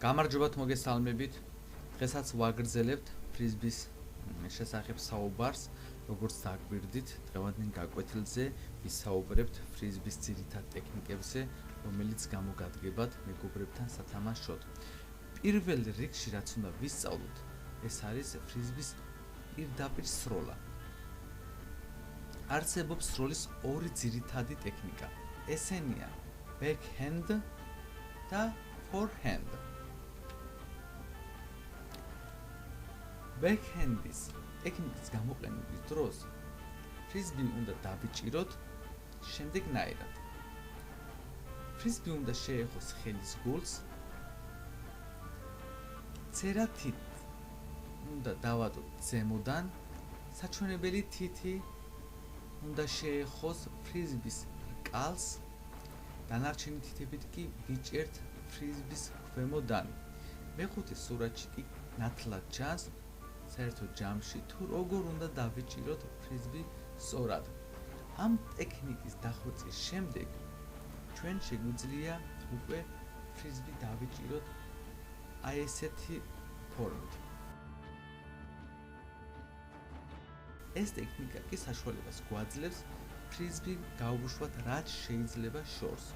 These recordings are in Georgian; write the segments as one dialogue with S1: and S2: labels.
S1: გამარჯობათ, მოგესალმებით. დღესაც ვაგრძელებთ ფრიზბის შესახებ საუბარს, როგორც დაგვირდით, დღევანდელ გაკვეთილზე ვისაუბრებთ ფრიზბის ძირითად ტექნიკებზე, რომელიც გამოგადგებათ მეგობრებთან სათამაშოდ. პირველ რიგში რაც უნდა ვისწავლოთ, ეს არის ფრიზბის პირდაპირ სროლა. არსებობს სროლის ორი ძირითადი ტექნიკა. ესენია backhand და forehand. Backhands ტექნიკის გამოყენების დროს ფრიზბი უნდა დავიჭიროთ შემდეგნაირად. ფრიზბი უნდა შეეხოს ხელის გულს, ცერათით უნდა დავადოთ ზემოდან, საჩვენებელი თითი უნდა შეეხოს ფრიზბის რკალს, დანარჩენი თითებით კი ვიჭერთ ფრიზბის ქვემოდან. მეხუთე სურათში კი ნათლად ჩანს საერთო ჯამში თუ როგორ უნდა დავიჭიროთ ფრიზბი სწორად. ამ ტექნიკის დახვეწის შემდეგ ჩვენ შეგვიძლია უკვე ფრიზბი დავიჭიროთ აი ესეთი ფორმით. ეს ტექნიკა კი საშუალებას გვაძლევს ფრიზბი გავუშვათ რაც შეიძლება შორს.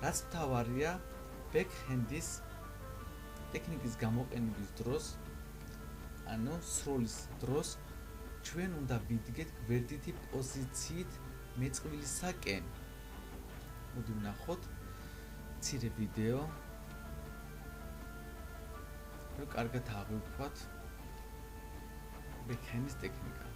S1: რაც მთავარია ბექჰენდის ტექნიკის გამოყენების დროს, ანუ სროლის დროს, ჩვენ უნდა ვიდგეთ გვერდითი პოზიციით მეწყვილისაკენ. მოდი ვნახოთ მცირე ვიდეო, რომ კარგად აღვიქვათ ბექჰენდის ტექნიკა.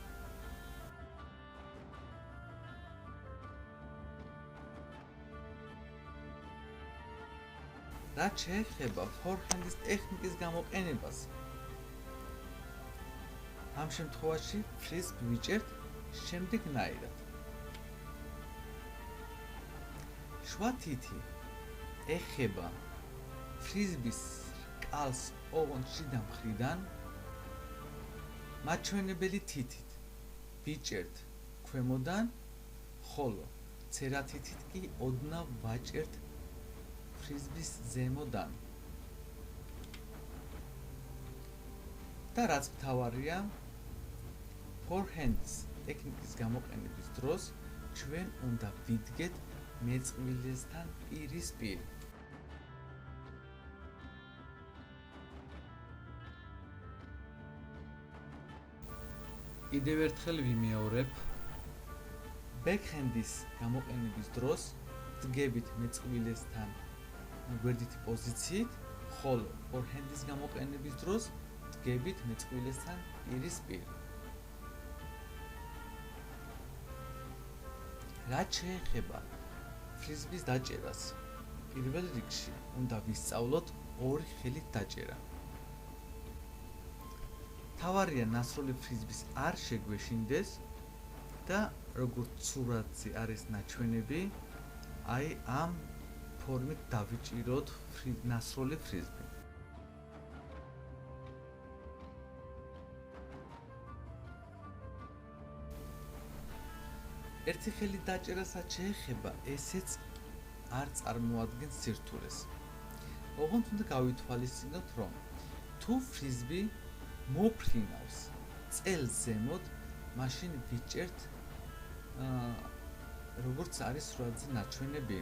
S1: რაც შეეხება ფორჰენდის ტექნიკის გამოყენებას, ამ შემთხვევაში ფრიზბს ვიჭერთ შემდეგნაირად. შუა თითი ეხება ფრიზბის რკალს ოღონდ შიდა მხრიდან, მაჩვენებელი თითით ვიჭერთ ქვემოდან, ხოლო ცერა თითით კი ოდნავ ვაჭერთ ფრიზბის ზემოდან. და რაც მთავარია, ფორჰენდის ტექნიკის გამოყენების დროს ჩვენ უნდა ვიდგეთ მეწყვილესთან პირისპირ. კიდევ ერთხელ ვიმეორებ, ბექჰენდის გამოყენების დროს დგებით მეწყვილესთან გვერდითი პოზიციით, ხოლო ფორჰენდის გამოყენების დროს დგებით მეწყვილესთან პირისპირ. რაც შეეხება ფრიზბის დაჭერას, პირველ რიგში უნდა ვისწავლოთ ორი ხელით დაჭერა. მთავარია ნასროლი ფრიზბის არ შეგვეშინდეს და როგორც სურათზე არის ნაჩვენები, აი ამ ფორმით დავიჭიროთ ნასროლი ფრიზბი. ერთი ხელით დაჭერასაც შეეხება, ესეც არ წარმოადგენს სირთულეს. ოღონდ უნდა გავითვალისწინოთ, რომ თუ ფრიზბი მოფრინავს წელს ზემოთ, მაშინ ვიჭერთ როგორც არის სურათზე ნაჩვენები.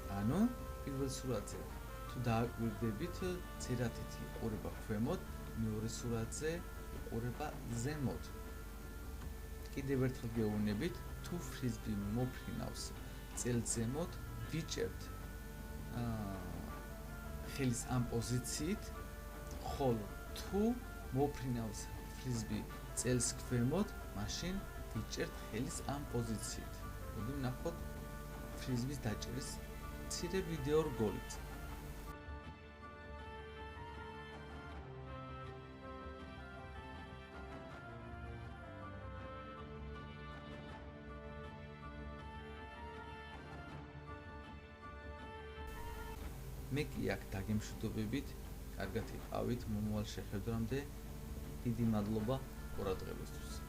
S1: ანუ პირველ სურათზე თუ დააკვირდებით, ცერათითი იყურება ქვემოთ, მეორე სურათზე იყურება ზემოთ. კიდევ ერთხელ გეუბნებით, თუ ფრიზბი მოფრინავს წელს ზემოთ, ვიჭერთ ხელის ამ პოზიციით, ხოლო თუ მოფრინავს ფრიზბი წელს ქვემოთ, მაშინ ვიჭერთ ხელის ამ პოზიციით. მოდი ვნახოთ ფრიზბის დაჭერის მცირე ვიდეო რგოლით. მე კი აქ დაგემშვიდობებით, კარგად იყავით, მომავალ შეხვედრამდე. დიდი მადლობა ყურადღებისთვის.